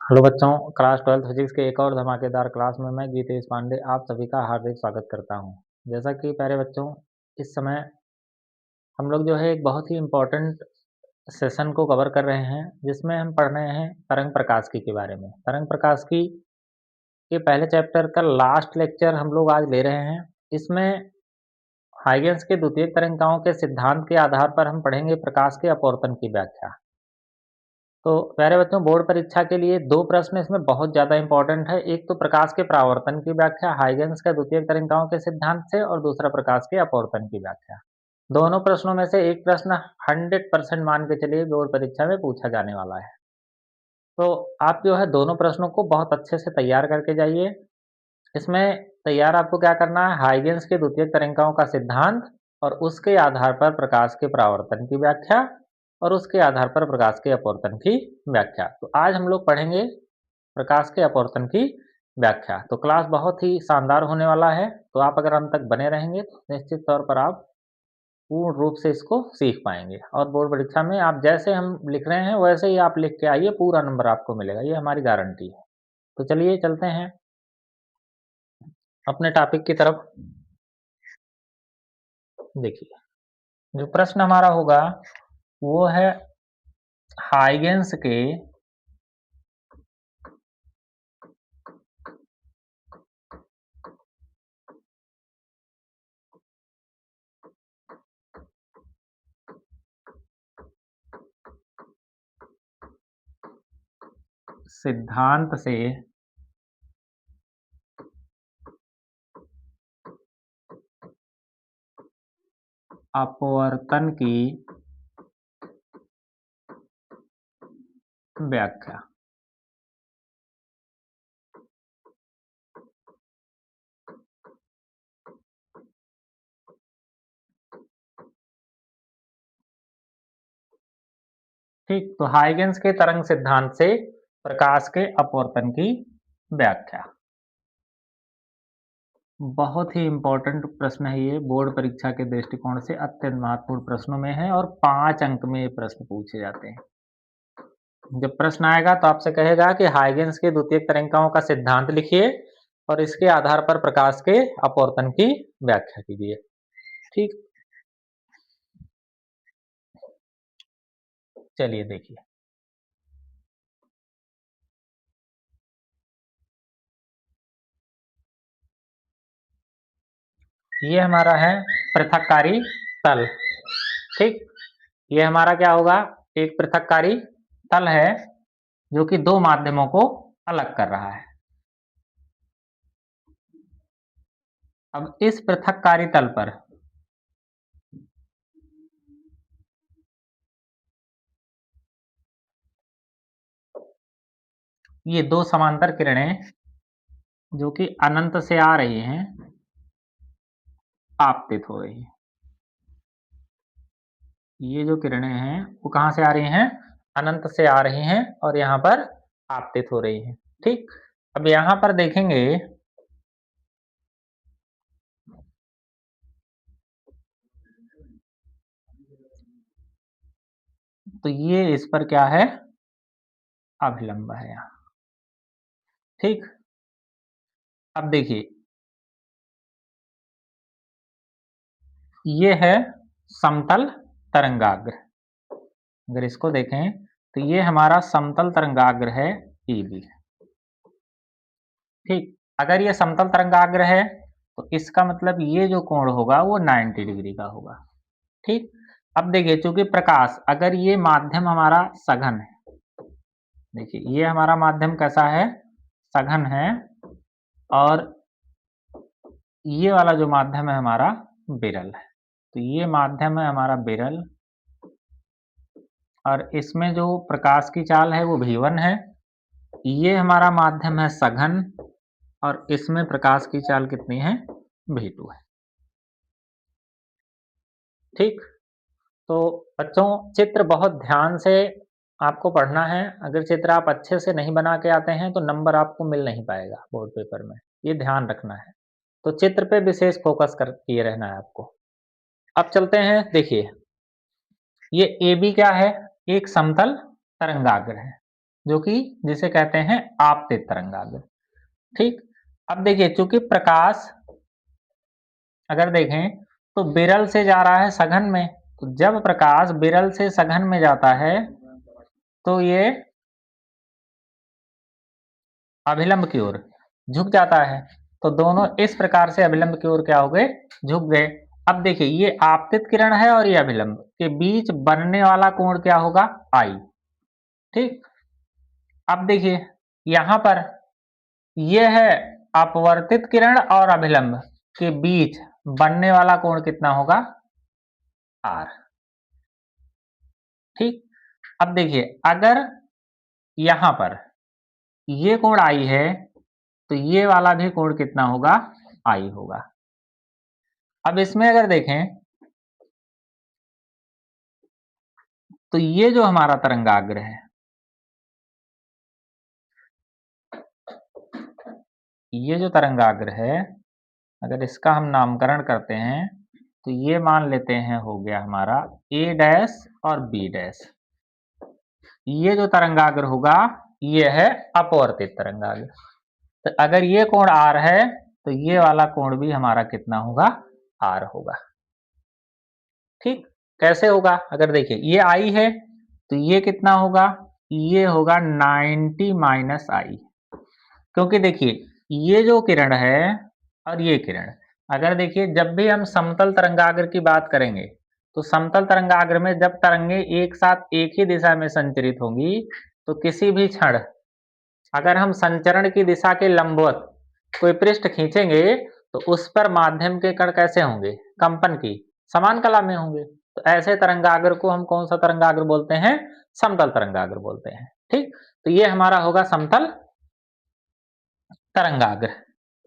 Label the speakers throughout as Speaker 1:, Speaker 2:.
Speaker 1: Hello बच्चों, class 12th physics के एक और धमाकेदार क्लास में मैं गीतेश पांडे आप सभी का हार्दिक स्वागत करता हूं। जैसा कि प्यारे बच्चों, इस समय हम लोग जो है एक बहुत ही इम्पोर्टेंट सेशन को कवर कर रहे हैं, जिसमें हम पढ़ रहे हैं तरंग प्रकाशिकी के बारे में। तरंग प्रकाशिकी के पहले चैप्टर का लास्ट लेक्चर हम लोग आज ले रहे हैं। इसमें हाइगेंस के द्वितीयक तरंगिकाओं के सिद्धांत के आधार पर हम पढ़ेंगे प्रकाश के अपवर्तन की व्याख्या। तो प्यारे बच्चों, बोर्ड परीक्षा के लिए 2 प्रश्न इसमें बहुत ज़्यादा इम्पोर्टेंट है। एक तो प्रकाश के परावर्तन की व्याख्या हाइगेंस के द्वितीयक तरंगिकाओं के सिद्धांत से, और दूसरा प्रकाश के अपवर्तन की व्याख्या। दोनों प्रश्नों में से एक प्रश्न 100% मान के चलिए बोर्ड परीक्षा में पूछा जाने वाला है। तो आप जो है दोनों प्रश्नों को बहुत अच्छे से तैयार करके जाइए। इसमें तैयार आपको क्या करना है, हाइगेंस के द्वितीयक तरंगिकाओं का सिद्धांत और उसके आधार पर प्रकाश के परावर्तन की व्याख्या और उसके आधार पर प्रकाश के अपवर्तन की व्याख्या। तो आज हम लोग पढ़ेंगे प्रकाश के अपवर्तन की व्याख्या। तो क्लास बहुत ही शानदार होने वाला है, तो आप अगर अंत तक बने रहेंगे तो निश्चित तौर पर आप पूर्ण रूप से इसको सीख पाएंगे, और बोर्ड परीक्षा में आप जैसे हम लिख रहे हैं वैसे ही आप लिख के आइए, पूरा नंबर आपको मिलेगा, ये हमारी गारंटी है। तो चलिए चलते हैं अपने टॉपिक की तरफ। देखिए, जो प्रश्न हमारा होगा वो है हाइगेंस के सिद्धांत से अपवर्तन की व्याख्या। ठीक, तो हाइगेंस के तरंग सिद्धांत से प्रकाश के अपवर्तन की व्याख्या। बहुत ही इंपॉर्टेंट प्रश्न है ये, बोर्ड परीक्षा के दृष्टिकोण से अत्यंत महत्वपूर्ण प्रश्नों में है, और 5 अंक में ये प्रश्न पूछे जाते हैं। जब प्रश्न आएगा तो आपसे कहेगा कि हाइगेंस के द्वितीयक तरंगिकाओं का सिद्धांत लिखिए और इसके आधार पर प्रकाश के अपवर्तन की व्याख्या कीजिए। ठीक, चलिए देखिए, ये हमारा है पृथक्कारी तल। ठीक, ये हमारा क्या होगा, एक पृथक्कारी तल है जो कि 2 माध्यमों को अलग कर रहा है। अब इस पृथक्कारी तल पर ये 2 समांतर किरणें जो कि अनंत से आ रही हैं, आपतित हो रही हैं। ये जो किरणें हैं वो कहाँ से आ रही हैं, अनंत से आ रही हैं, और यहाँ पर आपतित हो रही हैं। ठीक, अब यहाँ पर देखेंगे तो ये इस पर क्या है, अभिलंब है यहाँ। ठीक, अब देखिए, ये है समतल तरंगाग्र। अगर इसको देखें तो ये हमारा समतल तरंगाग्र है EB। ठीक, अगर ये समतल तरंगाग्र है तो इसका मतलब ये जो कोण होगा वो 90 डिग्री का होगा। ठीक, अब देखिए, चूंकि प्रकाश, अगर ये माध्यम हमारा सघन है, देखिए ये हमारा माध्यम कैसा है, सघन है, और ये वाला जो माध्यम है हमारा विरल है। तो ये माध्यम है हमारा विरल, और इसमें जो प्रकाश की चाल है वो v1 है। ये हमारा माध्यम है सघन, और इसमें प्रकाश की चाल कितनी है, v2 है। ठीक, तो बच्चों, चित्र बहुत ध्यान से आपको पढ़ना है। अगर चित्र आप अच्छे से नहीं बना के आते हैं तो नंबर आपको मिल नहीं पाएगा बोर्ड पेपर में, ये ध्यान रखना है। तो चित्र पे विशेष फोकस कर किए रहना है आपको। अब चलते हैं, देखिए ये AB क्या है, एक समतल तरंगाग्र है। जो कि जिसे कहते हैं आपतित तरंगाग्र। ठीक, अब देखिए चूंकि प्रकाश अगर देखें तो विरल से जा रहा है सघन में, तो जब प्रकाश विरल से सघन में जाता है तो ये अभिलंब की ओर झुक जाता है। तो दोनों इस प्रकार से अभिलंब की ओर क्या हो गए, झुक गए। अब देखिए ये आपतित किरण है और ये अभिलंब के बीच बनने वाला कोण क्या होगा, आई। ठीक, अब देखिए यहां पर यह है अपवर्तित किरण और अभिलंब के बीच बनने वाला कोण कितना होगा, आर। ठीक, अब देखिए अगर यहां पर ये कोण आई है तो ये वाला भी कोण कितना होगा, आई होगा। अब इसमें अगर देखें तो ये जो हमारा तरंगाग्र है, ये जो तरंगाग्र है अगर इसका हम नामकरण करते हैं तो ये मान लेते हैं हो गया हमारा ए डैश और बी डैश। ये जो तरंगाग्र होगा ये है अपवर्तित तरंगाग्र। तो अगर ये कोण आर है तो ये वाला कोण भी हमारा कितना होगा, आर होगा। ठीक, कैसे होगा, अगर देखिए ये आई है तो ये कितना होगा, ये होगा 90 माइनस आई। क्योंकि देखिए ये जो किरण है और ये किरण, अगर देखिए जब भी हम समतल तरंगाग्र की बात करेंगे तो समतल तरंगाग्र में जब तरंगे एक साथ एक ही दिशा में संचरित होंगी तो किसी भी क्षण अगर हम संचरण की दिशा के लंबवत कोई पृष्ठ खींचेंगे तो उस पर माध्यम के कण कैसे होंगे, कंपन की समान कला में होंगे। तो ऐसे तरंगाग्र को हम कौन सा तरंगाग्र बोलते हैं, समतल तरंगाग्र बोलते हैं। ठीक, तो ये हमारा होगा समतल तरंगाग्र।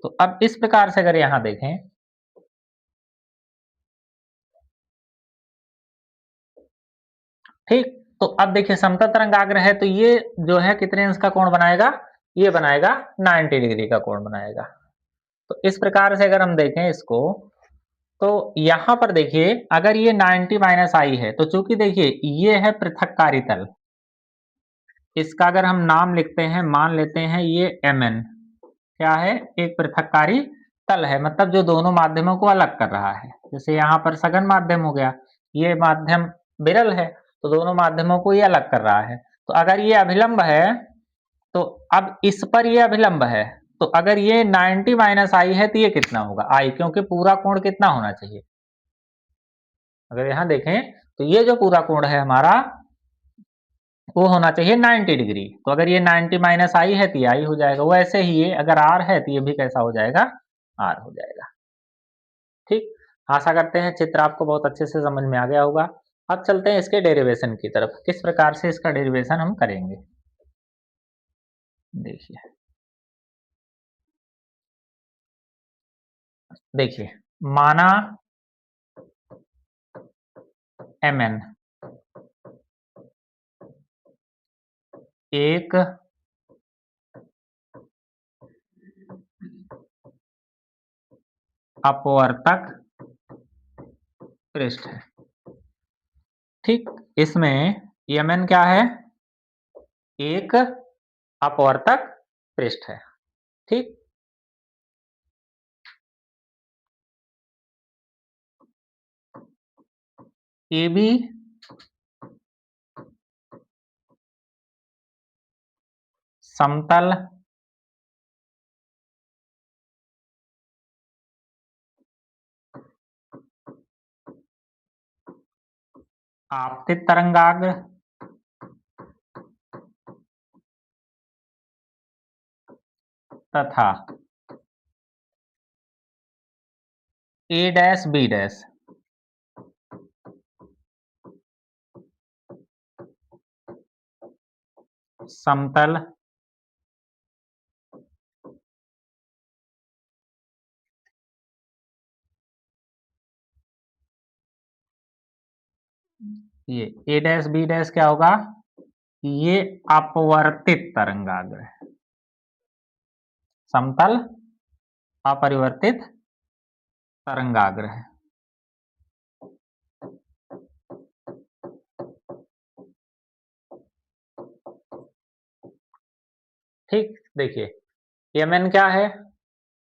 Speaker 1: तो अब इस प्रकार से अगर यहां देखें ठीक, तो अब देखिए समतल तरंगाग्र है तो ये जो है कितने अंश का कोण बनाएगा, ये बनाएगा 90 डिग्री का कोण बनाएगा। तो इस प्रकार से अगर हम देखें इसको तो यहां पर देखिए अगर ये 90 माइनस आई है तो चूंकि देखिए ये है पृथककारी तल, इसका अगर हम नाम लिखते हैं मान लेते हैं ये mn, क्या है, एक पृथककारी तल है, मतलब जो दोनों माध्यमों को अलग कर रहा है। जैसे यहाँ पर सघन माध्यम हो गया, ये माध्यम विरल है तो दोनों माध्यमों को ये अलग कर रहा है। तो अगर ये अभिलंब है तो अब इस पर ये अभिलंब है, तो अगर ये 90 माइनस आई है तो ये कितना होगा, आई, क्योंकि पूरा कोण कितना होना चाहिए, अगर यहां देखें तो ये जो पूरा कोण है हमारा वो होना चाहिए 90 डिग्री। तो अगर ये 90 माइनस आई है तो ये आई हो जाएगा, वैसे ही ये अगर आर है तो ये भी कैसा हो जाएगा, आर हो जाएगा। ठीक, आशा करते हैं चित्र आपको बहुत अच्छे से समझ में आ गया होगा। अब चलते हैं इसके डेरिवेशन की तरफ, किस प्रकार से इसका डेरिवेशन हम करेंगे। देखिए देखिए माना mn एक अपवर्तक पृष्ठ है। ठीक, इसमें mn क्या है, एक अपवर्तक पृष्ठ है। ठीक, AB समतल आपतित तरंगाग्र तथा A डैश B डैश समतल ये A डैश B डैश क्या होगा, ये अपवर्तित तरंगाग्र है, समतल अपरिवर्तित तरंगाग्र है। ठीक, देखिए Mn क्या है,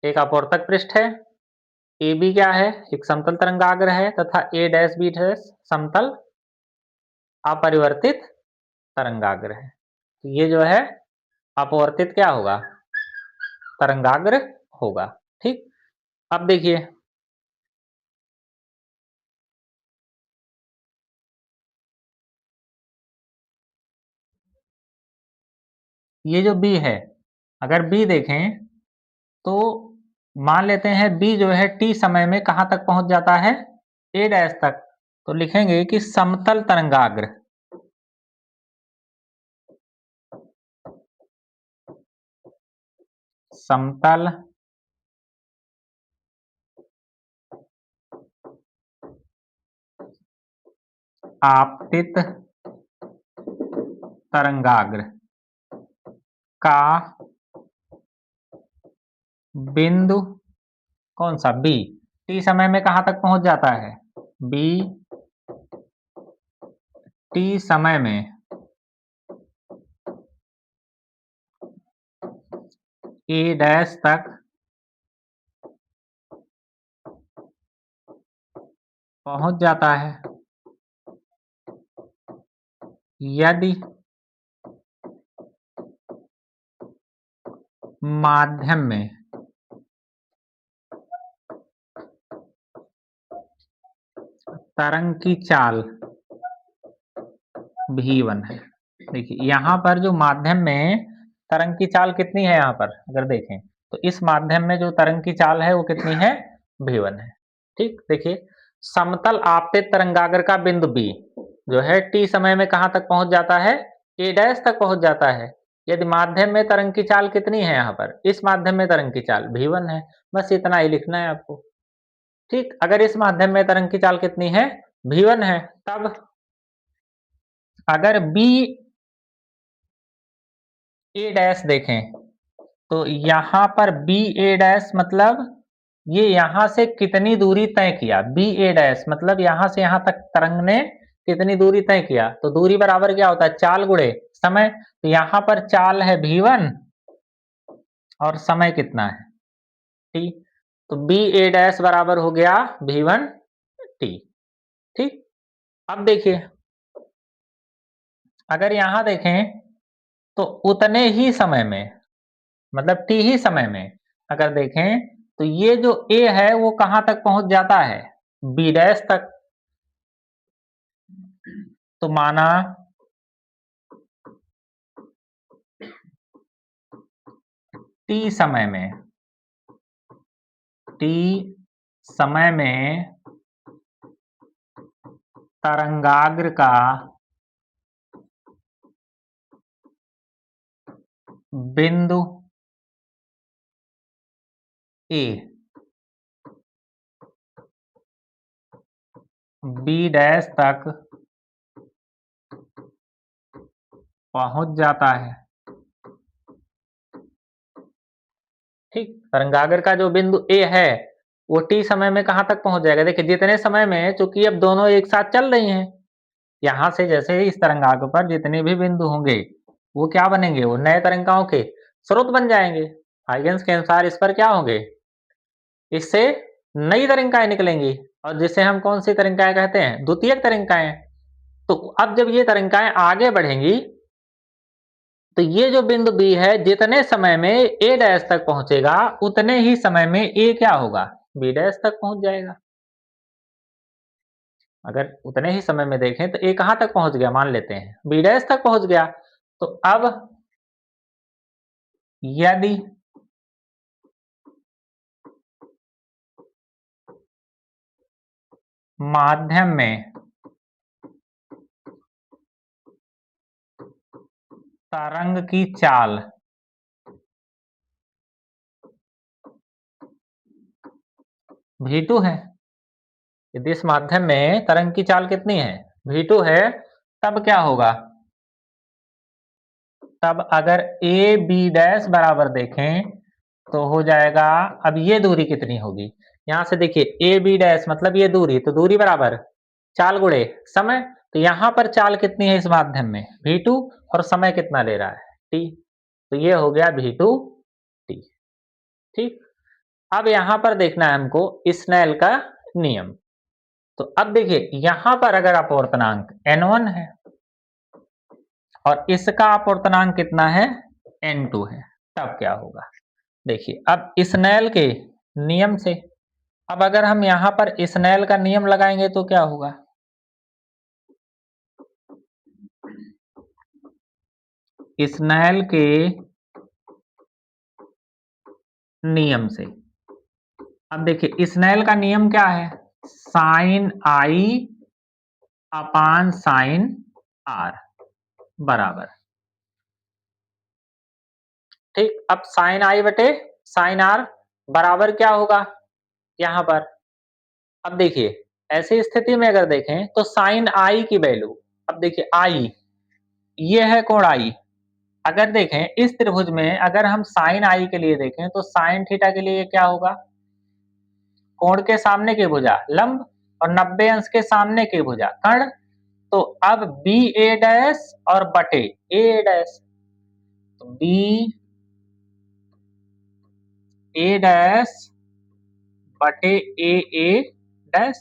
Speaker 1: एक अपवर्तक पृष्ठ है, AB क्या है, एक समतल तरंगाग्र है तथा A डैश B डैश समतल अपरिवर्तित तरंगाग्र है। तो ये जो है अपवर्तित क्या होगा, तरंगाग्र होगा। ठीक, अब देखिए ये जो B है, अगर B देखें तो मान लेते हैं B जो है t समय में कहां तक पहुंच जाता है, A डैश तक। तो लिखेंगे कि समतल तरंगाग्र, समतल आपतित तरंगाग्र का बिंदु कौन सा, B t समय में कहां तक पहुंच जाता है, B t समय में A डैश तक पहुंच जाता है यदि माध्यम में तरंग की चाल v1 है। देखिए यहाँ पर जो माध्यम में तरंग की चाल कितनी है, यहाँ पर अगर देखें तो इस माध्यम में जो तरंग की चाल है वो कितनी है, v1 है। ठीक, देखिए समतल आपतित तरंगाग्र का बिंदु B जो है t समय में कहां तक पहुंच जाता है, A डैश तक पहुंच जाता है यदि माध्यम में तरंग की चाल कितनी है, यहाँ पर इस माध्यम में तरंग की चाल v1 है। बस इतना ही लिखना है आपको। ठीक, अगर इस माध्यम में तरंग की चाल कितनी है, v1 है, तब अगर B A डैश देखें तो यहाँ पर बी ए डैश मतलब ये यहाँ से कितनी दूरी तय किया, बी ए डैश मतलब यहाँ से यहाँ तक तरंग ने कितनी दूरी तय किया, तो दूरी बराबर क्या होता है, चाल गुणे समय। तो यहाँ पर चाल है v1 और समय कितना है, t। तो बी ए डैश बराबर हो गया v1 t। ठीक, अब देखिए अगर यहाँ देखें तो उतने ही समय में मतलब t ही समय में अगर देखें तो ये जो A है वो कहां तक पहुंच जाता है, B डैश तक। तो माना t समय में तरंगाग्र का बिंदु A B डैश तक पहुंच जाता है। ठीक, तरंगाग्र का जो बिंदु A है वो t समय में कहां तक पहुंच जाएगा, देखिए जितने समय में, चूंकि अब दोनों एक साथ चल रही हैं, यहां से जैसे इस तरंगाग्र पर जितने भी बिंदु होंगे वो क्या बनेंगे, वो नए तरंगाओं के स्रोत बन जाएंगे। हाइगेंस के अनुसार इस पर क्या होंगे, इससे नई तरंगिकाएं निकलेंगी और जिसे हम कौन सी तरंगिकाएं कहते हैं, द्वितीयक तरंगिकाएं। तो अब जब ये तरंगिकाएं आगे बढ़ेंगी तो ये जो बिंदु B है जितने समय में A डैश तक पहुंचेगा उतने ही समय में A क्या होगा, B डैश तक पहुंच जाएगा। अगर उतने ही समय में देखें तो A कहां तक पहुंच गया, मान लेते हैं B डैश तक पहुंच गया। तो अब यदि माध्यम में तरंग की चाल v2 है, यदि इस माध्यम में तरंग की चाल कितनी है, v2 है, तब क्या होगा, तब अगर ए बी डैश बराबर देखें तो हो जाएगा, अब ये दूरी कितनी होगी, यहां से देखिए ए बी डैश मतलब ये दूरी, तो दूरी बराबर चाल गुणे समय। तो यहां पर चाल कितनी है इस माध्यम में, v2 और समय कितना ले रहा है, t। तो ये हो गया V2T। ठीक, अब यहाँ पर देखना है हमको स्नेल का नियम। तो अब देखिए यहाँ पर अगर अपवर्तनांक N1 है और इसका अपवर्तनांक कितना है N2 है, तब क्या होगा? देखिए अब स्नेल के नियम से, अब अगर हम यहाँ पर स्नेल का नियम लगाएंगे तो क्या होगा? स्नेल के नियम से, अब देखिए स्नेल का नियम क्या है? Sine i upon sine r बराबर, ठीक, अब साइन आई बटे साइन आर बराबर क्या होगा यहाँ पर? अब देखिए ऐसी स्थिति में अगर देखें तो साइन आई की वैल्यू, अब देखिए आई, ये है कोण आई। अगर देखें इस त्रिभुज में अगर हम साइन आई के लिए देखें तो साइन थीटा के लिए क्या होगा? कोण के सामने की भुजा लंब और 90 अंश के सामने की भुजा कर्ण। तो अब बी ए डैश और बटे ए डैश, तो बी ए डैश बटे ए डैश,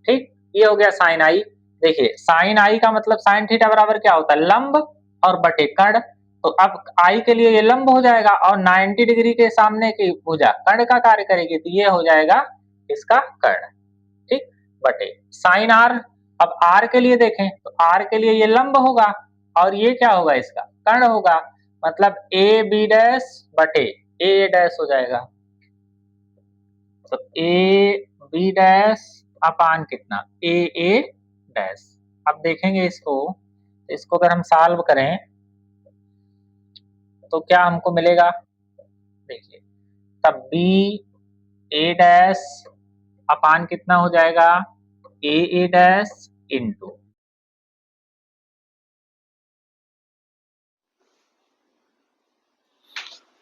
Speaker 1: ठीक, ये हो गया साइन आई। देखिए साइन आई का मतलब साइन थीटा बराबर क्या होता है? लंब और बटे कर्ण। तो अब आई के लिए ये लंब हो जाएगा और 90 डिग्री के सामने की भुजा कर्ण का कार्य करेगी, तो ये हो जाएगा इसका कर्ण, ठीक, बटे साइन आर। अब आर के लिए देखें तो आर के लिए ये लंब होगा और ये क्या होगा? इसका कर्ण होगा, मतलब ए बी डैश बटे ए डैश हो जाएगा। तो ए बी डैश अपान कितना? ए डैश। अब देखेंगे इसको अगर हम सॉल्व करें तो क्या हमको मिलेगा? देखिए तब बी ए डैश अपान कितना हो जाएगा? ए डैश इंटू,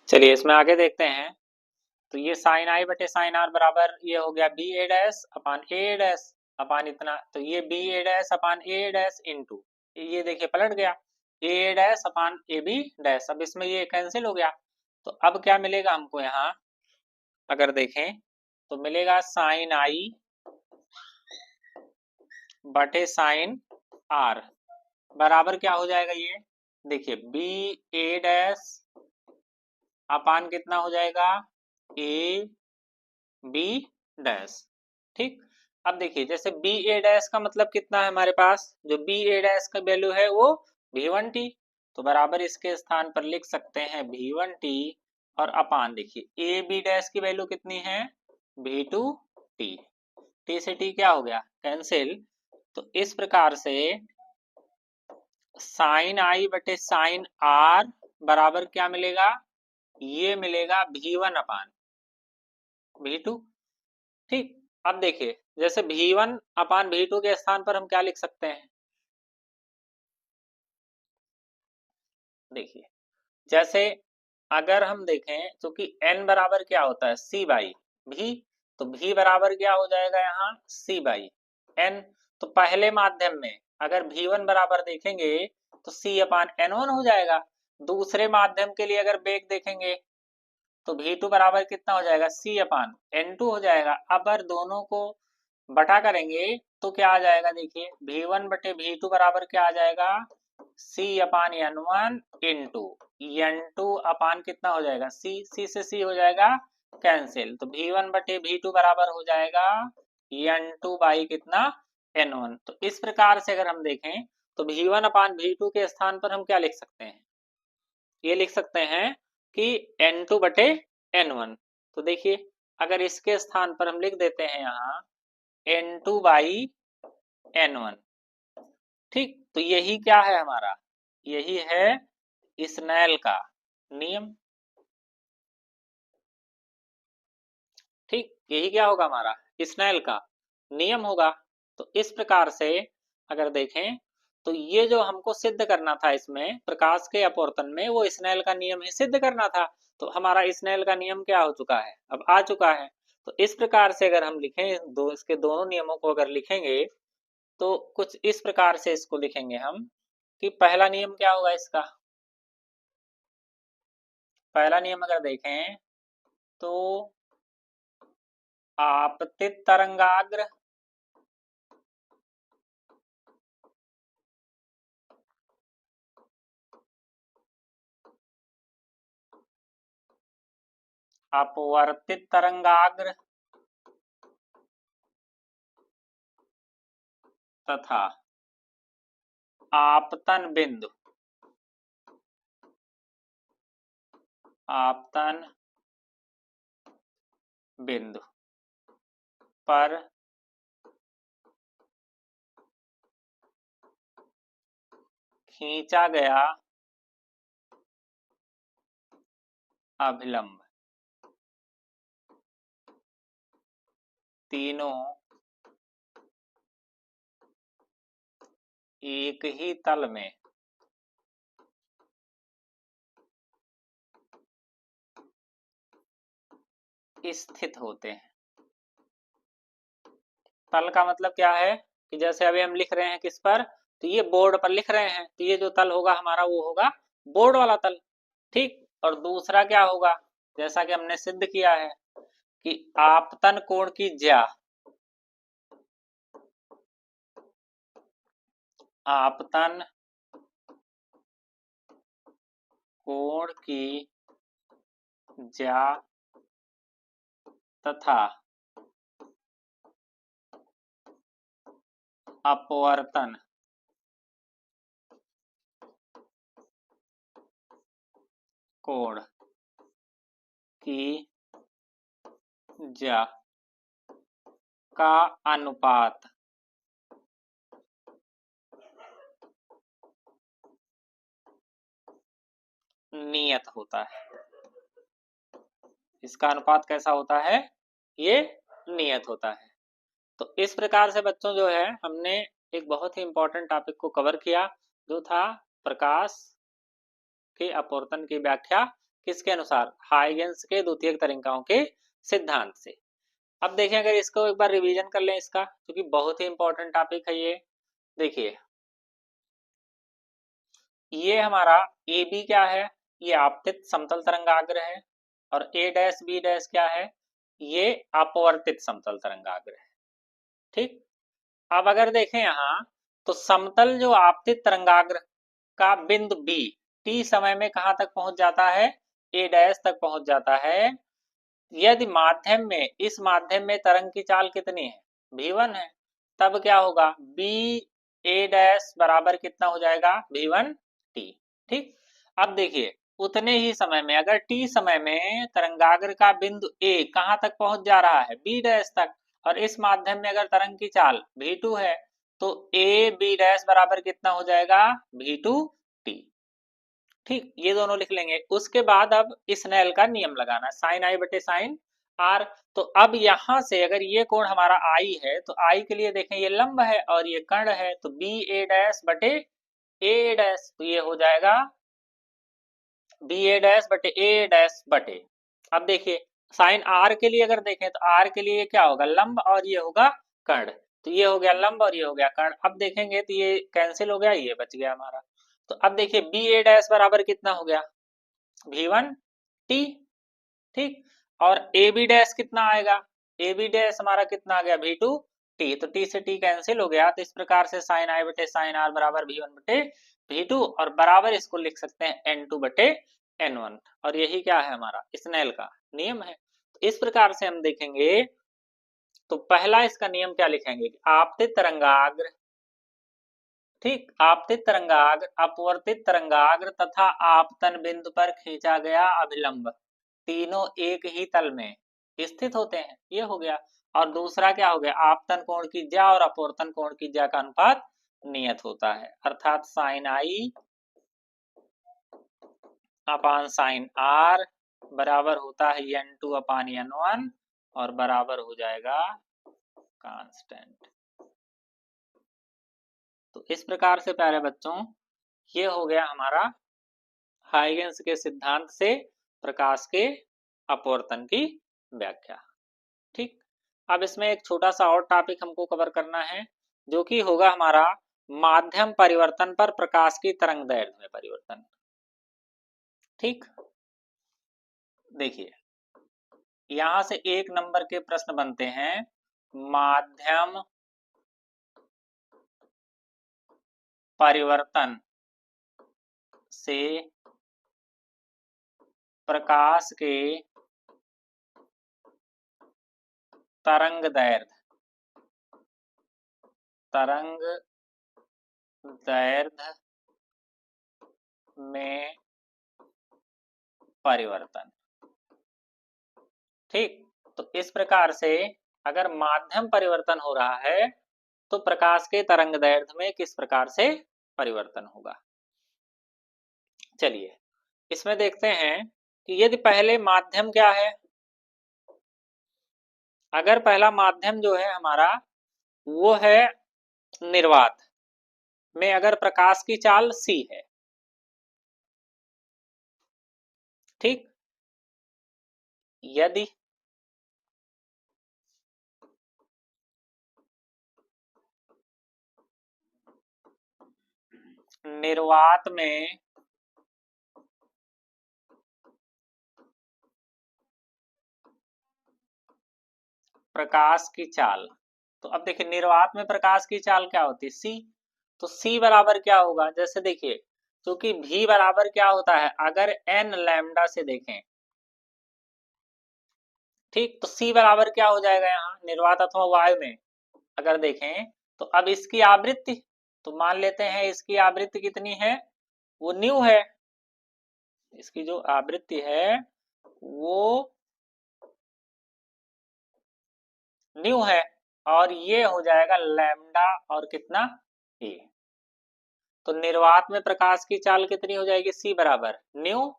Speaker 1: चलिए इसमें आगे देखते हैं। तो ये साइन आई बटे साइन आर बराबर ये हो गया B A dash upon A dash upon इतना, तो ये B A dash upon A dash into, ये देखिए पलट गया A dash upon A B dash. अब इसमें ये कैंसिल हो गया, तो अब क्या मिलेगा हमको यहाँ अगर देखें तो मिलेगा साइन आई बटे साइन आर बराबर क्या हो जाएगा? ये देखिए बी ए डैश अपान कितना हो जाएगा? ए बी डैश, ठीक। अब देखिए जैसे बी ए डैश का मतलब कितना है हमारे पास? जो बी ए डैश का वैल्यू है वो V1T, तो बराबर इसके स्थान पर लिख सकते हैं V1T और अपान देखिए ए बी डैश की वैल्यू कितनी है? V2T। T से T क्या हो गया? कैंसिल। तो इस प्रकार से साइन आई बटे साइन आर बराबर क्या मिलेगा? ये मिलेगा V1 अपान V2, ठीक। अब देखिए जैसे V1 अपान V2 के स्थान पर हम क्या लिख सकते हैं? देखिए जैसे अगर हम देखें तो कि n बराबर क्या होता है? C बाई V, तो V बराबर क्या हो जाएगा यहाँ? C by n। तो पहले माध्यम में अगर V1 बराबर देखेंगे तो C अपान N1 हो जाएगा। दूसरे माध्यम के लिए अगर वेग देखेंगे तो V2 बराबर कितना हो जाएगा? C अपान N2 हो जाएगा। अब अगर दोनों को बटा करेंगे तो क्या आ जाएगा? देखिए V1 बटे V2 बराबर क्या आ जाएगा? C अपान N1 इंटू N2 अपान कितना हो जाएगा? C से C हो जाएगा कैंसिल, तो V1 बटे V2 बराबर हो जाएगा N2 बाई कितना? N1। तो इस प्रकार से अगर हम देखें तो V1 अपान V2 के स्थान पर हम क्या लिख सकते हैं? ये लिख सकते हैं कि N2 बटे N1। तो देखिए अगर इसके स्थान पर हम लिख देते हैं यहाँ N2 बाई N1, ठीक। तो यही क्या है हमारा? यही है स्नेल का नियम, ठीक। यही क्या होगा? हमारा स्नेल का नियम होगा। तो इस प्रकार से अगर देखें तो ये जो हमको सिद्ध करना था इसमें प्रकाश के अपवर्तन में, वो स्नेल का नियम ही सिद्ध करना था। तो हमारा स्नेल का नियम क्या हो चुका है? अब आ चुका है। तो इस प्रकार से अगर हम लिखें इसके दोनों नियमों को अगर लिखेंगे तो कुछ इस प्रकार से इसको लिखेंगे हम कि पहला नियम क्या होगा इसका? पहला नियम अगर देखें तो आपतित तरंगाग्र अपवर्तित तरंगाग्र तथा आपतन बिंदु पर खींचा गया अभिलंब तीनों एक ही तल में स्थित होते हैं। तल का मतलब क्या है कि जैसे अभी हम लिख रहे हैं किस पर, तो ये बोर्ड पर लिख रहे हैं, तो ये जो तल होगा हमारा वो होगा बोर्ड वाला तल। ठीक, और दूसरा क्या होगा, जैसा कि हमने सिद्ध किया है कि आपतन कोण की ज्या, आपतन कोण की ज्या तथा अपवर्तन कोण की ज्या का अनुपात नियत होता है। इसका अनुपात कैसा होता है, ये नियत होता है। तो इस प्रकार से बच्चों जो है हमने एक बहुत ही इंपॉर्टेंट टॉपिक को कवर किया, जो था प्रकाश के अपवर्तन की व्याख्या किसके अनुसार, हाइगेंस के द्वितीयक तरंगिकाओं के सिद्धांत से। अब देखें, अगर इसको एक बार रिवीजन कर लें इसका, क्योंकि बहुत ही इंपॉर्टेंट टॉपिक है ये। देखिए ये हमारा ए बी क्या है, ये आपतित समतल तरंगाग्र है, और ए डैश बी डैश क्या है, ये अपवर्तित समतल तरंगाग्र है। ठीक, अब अगर देखें यहाँ तो समतल जो आपतित तरंगाग्र का बिंदु बी टी समय में कहां तक पहुंच जाता है, ए डैश तक पहुंच जाता है। यदि माध्यम में, इस माध्यम में तरंग की चाल कितनी है, v1 है, तब क्या होगा, बी ए डैश बराबर कितना हो जाएगा, v1 टी। ठीक, अब देखिए उतने ही समय में, अगर टी समय में तरंगाग्र का बिंदु ए कहां तक पहुंच जा रहा है, बी डैश तक, और इस माध्यम में अगर तरंग की चाल v2 है, तो ए बी डैश बराबर कितना हो जाएगा, v2 टी। ठीक, ये दोनों लिख लेंगे। उसके बाद अब स्नेल का नियम लगाना, साइन आई बटे साइन आर। तो अब यहां से अगर ये कोण हमारा आई है, तो आई के लिए देखें ये लंब है और ये कर्ण है, तो बी ए डैश बटे ए डैश, तो ये हो जाएगा बी ए डैश बटे ए डैश बटे। अब देखिए साइन आर के लिए अगर देखें तो आर के लिए क्या होगा, लंब, और ये होगा कर्ण, तो ये हो गया लंब और ये हो गया कर्ण। अब देखेंगे तो ये कैंसिल हो गया, ये बच गया हमारा। तो अब देखिए बी ए डैश बराबर कितना हो गया, v1 टी। ठीक, और ए बी डैश कितना आएगा, ए बी डैश हमारा कितना आ गया, v2 टी। तो टी से टी कैंसिल हो गया, तो इस प्रकार से साइन आई बटे साइन आर बराबर v1 बटे v2, और बराबर इसको लिख सकते हैं n2 बटे n1, और यही क्या है हमारा स्नेल का नियम है। तो इस प्रकार से हम देखेंगे, तो पहला इसका नियम क्या लिखेंगे, आपतित तरंगाग्र, ठीक, आपतित तरंगाग्र, अपवर्तित तरंगाग्र तथा आपतन बिंदु पर खींचा गया अभिलंब तीनों एक ही तल में स्थित होते हैं, ये हो गया। और दूसरा क्या हो गया, आपतन कोण की ज्या और अपवर्तन कोण की ज्या का अनुपात नियत होता है, अर्थात sine i upon sine r बराबर होता है n2 अपान n1, और बराबर हो जाएगा कांस्टेंट। तो इस प्रकार से प्यारे बच्चों ये हो गया हमारा हाइगेंस के सिद्धांत से प्रकाश के अपवर्तन की व्याख्या। ठीक, अब इसमें एक छोटा सा और टॉपिक हमको कवर करना है, जो कि होगा हमारा माध्यम परिवर्तन पर प्रकाश की तरंग दैर्ध्य में परिवर्तन। ठीक, देखिए यहां से 1 नंबर के प्रश्न बनते हैं, माध्यम परिवर्तन से प्रकाश के तरंग दैर्ध्य में परिवर्तन। ठीक, तो इस प्रकार से अगर माध्यम परिवर्तन हो रहा है तो प्रकाश के तरंग दैर्ध्य में किस प्रकार से परिवर्तन होगा। चलिए इसमें देखते हैं कि यदि पहले माध्यम क्या है, अगर पहला माध्यम जो है हमारा वो है निर्वात में, अगर प्रकाश की चाल c है, ठीक, यदि निर्वात में प्रकाश की चाल, तो अब देखिए निर्वात में प्रकाश की चाल क्या होती है c, तो c बराबर क्या होगा, जैसे देखिए क्योंकि v बराबर क्या होता है, अगर n लैम्डा से देखें, ठीक, तो c बराबर क्या हो जाएगा यहाँ निर्वात अथवा वायु में अगर देखें, तो अब इसकी आवृत्ति, तो मान लेते हैं इसकी आवृत्ति कितनी है, वो न्यू है, इसकी जो आवृत्ति है वो न्यू है, और ये हो जाएगा लैम्डा और कितना ए। तो निर्वात में प्रकाश की चाल कितनी हो जाएगी, c बराबर न्यू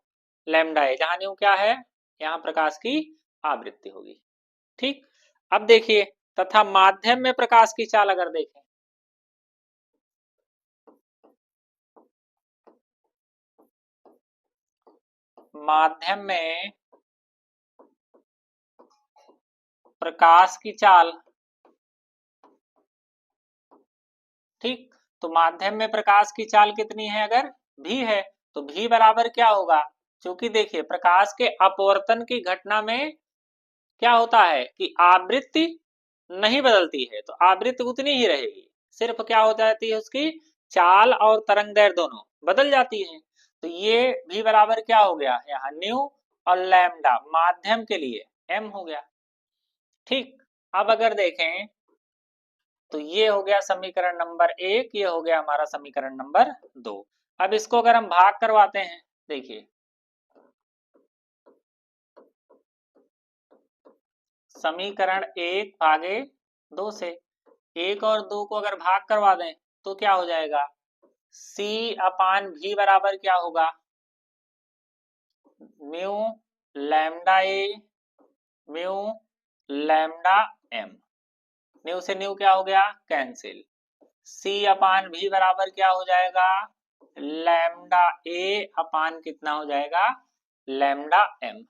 Speaker 1: लैम्डा ए, जहां न्यू क्या है, यहाँ प्रकाश की आवृत्ति होगी। ठीक, अब देखिए तथा माध्यम में प्रकाश की चाल अगर देखें, माध्यम में प्रकाश की चाल, ठीक, तो माध्यम में प्रकाश की चाल कितनी है, अगर v है तो v बराबर क्या होगा, क्योंकि देखिए प्रकाश के अपवर्तन की घटना में क्या होता है कि आवृत्ति नहीं बदलती है, तो आवृत्ति उतनी ही रहेगी, सिर्फ क्या हो जाती है उसकी चाल और तरंग दैर्ध्य दोनों बदल जाती है। तो ये v बराबर क्या हो गया यहाँ न्यू और लैम्डा माध्यम के लिए m हो गया। ठीक, अब अगर देखें तो ये हो गया समीकरण नंबर 1, ये हो गया हमारा समीकरण नंबर 2। अब इसको अगर हम भाग करवाते हैं, देखिए समीकरण 1 भागे 2 से, 1 और 2 को अगर भाग करवा दें तो क्या हो जाएगा, c अपान v बराबर क्या होगा, म्यू लैम्डा ए म्यू लैम्डा m, न्यू से न्यू क्या हो गया कैंसिल, c अपान v बराबर क्या हो जाएगा, लैम्डा ए अपान कितना हो जाएगा लैम्डा m।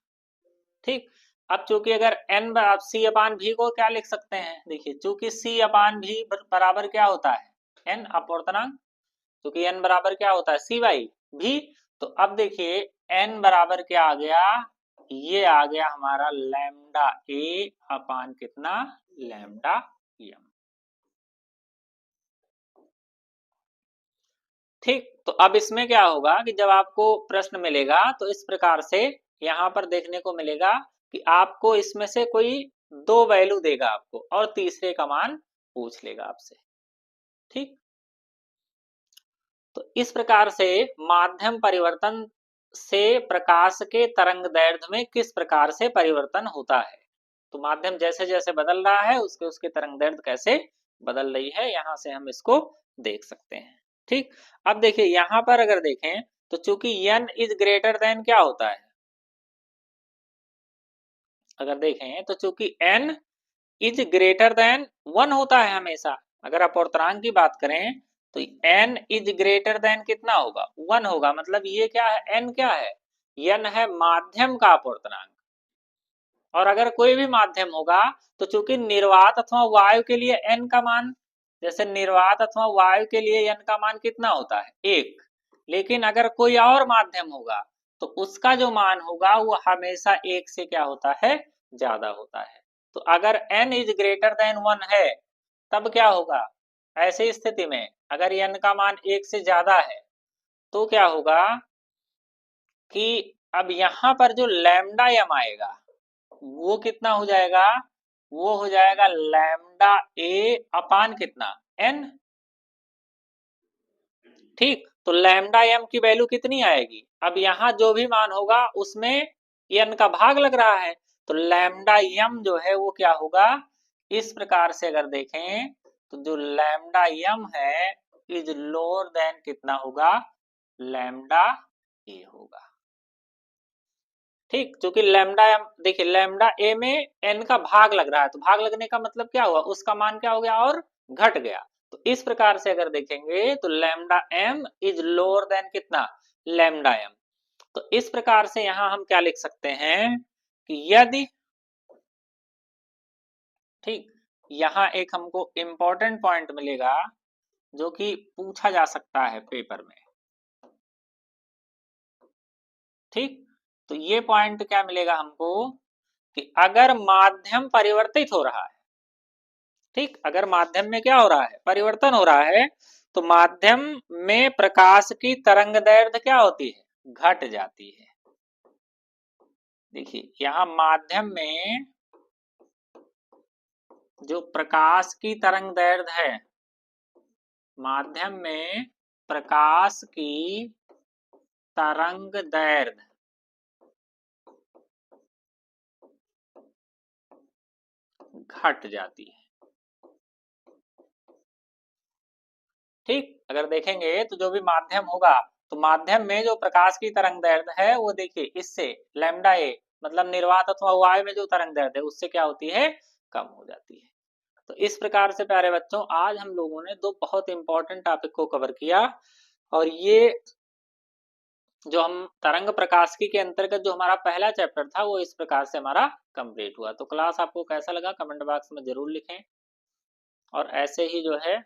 Speaker 1: ठीक, अब चूंकि अगर n c अपान v को क्या लिख सकते हैं, देखिए चूंकि c अपान v बराबर क्या होता है n अपवर्तनांक, क्योंकि n बराबर क्या होता है c बाई v, तो अब देखिए n बराबर क्या आ गया, ये आ गया हमारा लैम्डा ए अपान कितना लैम्डा m। ठीक, तो अब इसमें क्या होगा कि जब आपको प्रश्न मिलेगा तो इस प्रकार से यहां पर देखने को मिलेगा कि आपको इसमें से कोई 2 वैल्यू देगा आपको और तीसरे का मान पूछ लेगा आपसे। ठीक, तो इस प्रकार से माध्यम परिवर्तन से प्रकाश के तरंग दैर्ध्य में किस प्रकार से परिवर्तन होता है, तो माध्यम जैसे जैसे बदल रहा है उसके उसके तरंग दैर्ध्य कैसे बदल रही है, यहां से हम इसको देख सकते हैं। ठीक, अब देखिए यहां पर अगर देखें तो चूंकि n इज ग्रेटर देन क्या होता है, अगर देखें तो चूंकि n इज ग्रेटर देन 1 होता है हमेशा, अगर अपवर्तनांक की बात करें तो n इज ग्रेटर देन कितना होगा 1 होगा, मतलब ये क्या है n क्या है, n है माध्यम का अपवर्तनांक, और अगर कोई भी माध्यम होगा तो चूंकि निर्वात अथवा वायु के लिए n का मान, जैसे निर्वात अथवा वायु के लिए n का मान कितना होता है 1, लेकिन अगर कोई और माध्यम होगा तो उसका जो मान होगा वो हमेशा 1 से क्या होता है, ज्यादा होता है। तो अगर n इज ग्रेटर देन 1 है तब क्या होगा, ऐसी स्थिति में अगर n का मान 1 से ज्यादा है तो क्या होगा कि अब यहां पर जो लैम्डा m आएगा वो कितना हो जाएगा, वो हो जाएगा लैम्डा a अपान कितना, n। ठीक, तो लैम्डा m की वैल्यू कितनी आएगी, अब यहां जो भी मान होगा उसमें n का भाग लग रहा है, तो लैम्डा m जो है वो क्या होगा, इस प्रकार से अगर देखें तो जो लैम्डा m है इज लोअर देन कितना होगा, लैम्डा a होगा। ठीक, क्योंकि लैम्डा m देखिए लैम्डा a में n का भाग लग रहा है, तो भाग लगने का मतलब क्या हुआ, उसका मान क्या हो गया और घट गया। तो इस प्रकार से अगर देखेंगे तो lambda m is lower than कितना, लैम्डा m। तो इस प्रकार से यहां हम क्या लिख सकते हैं कि यदि, ठीक, यहां एक हमको इंपॉर्टेंट पॉइंट मिलेगा जो कि पूछा जा सकता है पेपर में। ठीक, तो ये पॉइंट क्या मिलेगा हमको कि अगर माध्यम परिवर्तित हो रहा है, ठीक, अगर माध्यम में क्या हो रहा है, परिवर्तन हो रहा है, तो माध्यम में प्रकाश की तरंग दैर्ध्य क्या होती है, घट जाती है। देखिए यहां माध्यम में जो प्रकाश की तरंग दैर्ध्य है, माध्यम में प्रकाश की तरंग दैर्ध्य घट जाती है। ठीक, अगर देखेंगे तो जो भी माध्यम होगा तो माध्यम में जो प्रकाश की तरंग दैर्ध्य है वो देखिए इससे लैम्डा ए मतलब निर्वात अथवा वायु में जो तरंग दैर्ध्य है उससे क्या होती है, कम हो जाती है। तो इस प्रकार से प्यारे बच्चों आज हम लोगों ने दो बहुत इंपॉर्टेंट टॉपिक को कवर किया, और ये जो हम तरंग प्रकाशिकी के अंतर्गत जो हमारा पहला चैप्टर था वो इस प्रकार से हमारा कंप्लीट हुआ। तो क्लास आपको कैसा लगा कमेंट बॉक्स में जरूर लिखें, और ऐसे ही जो है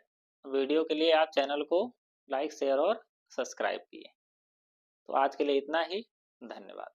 Speaker 1: वीडियो के लिए आप चैनल को लाइक शेयर और सब्सक्राइब किए। तो आज के लिए इतना ही, धन्यवाद।